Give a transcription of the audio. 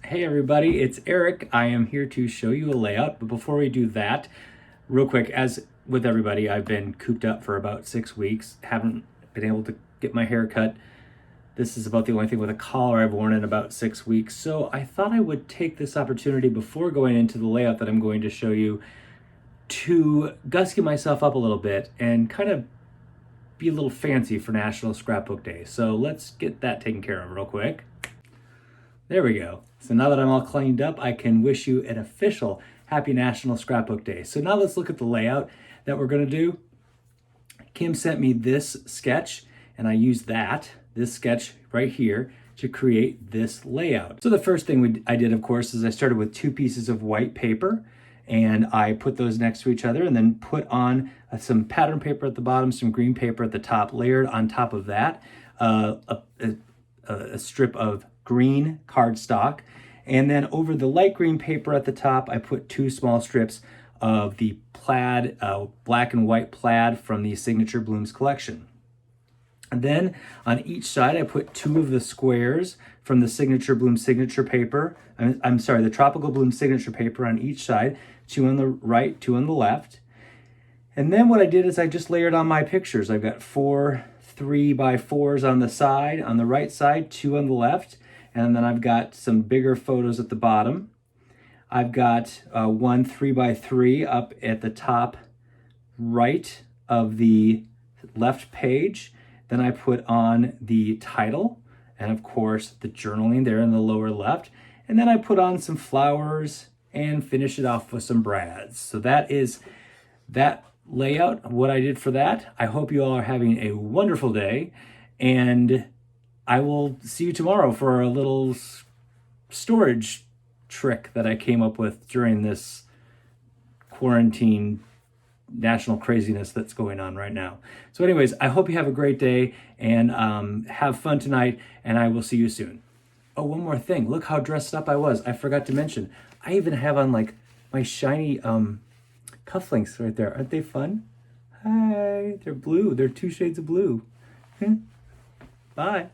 Hey everybody, it's Eric. I am here to show you a layout, but before we do that, real quick, as with everybody, I've been cooped up for about 6 weeks, haven't been able to get my hair cut. This is about the only thing with a collar I've worn in about 6 weeks, so I thought I would take this opportunity before going into the layout that I'm going to show you to gusky myself up a little bit and kind of be a little fancy for National Scrapbook Day. So let's get that taken care of real quick. There we go. So now that I'm all cleaned up, I can wish you an official Happy National Scrapbook Day. So now let's look at the layout that we're gonna do. Kim sent me this sketch and I used this sketch right here to create this layout. So the first thing I did, of course, is I started with 2 pieces of white paper and I put those next to each other and then put on some pattern paper at the bottom, some green paper at the top, layered on top of that a strip of green cardstock. And then over the light green paper at the top, I put 2 small strips of the plaid, black and white plaid from the Signature Blooms collection. And then on each side, I put 2 of the squares from the Signature Bloom signature paper. I'm sorry, the Tropical Bloom signature paper on each side, 2 on the right, 2 on the left. And then what I did is I just layered on my pictures. I've got 4 3x4s on the side, on the right side, 2 on the left. And then I've got some bigger photos at the bottom. I've got 1 3x3 up at the top right of the left page. Then I put on the title and of course the journaling there in the lower left. And then I put on some flowers and finish it off with some brads. So that is that layout, what I did for that. I hope you all are having a wonderful day, and I will see you tomorrow for a little storage trick that I came up with during this quarantine national craziness that's going on right now. So anyways, I hope you have a great day and have fun tonight, and I will see you soon. Oh, one more thing. Look how dressed up I was. I forgot to mention, I even have on like my shiny cufflinks right there. Aren't they fun? Hi, they're blue. They're 2 shades of blue. Bye.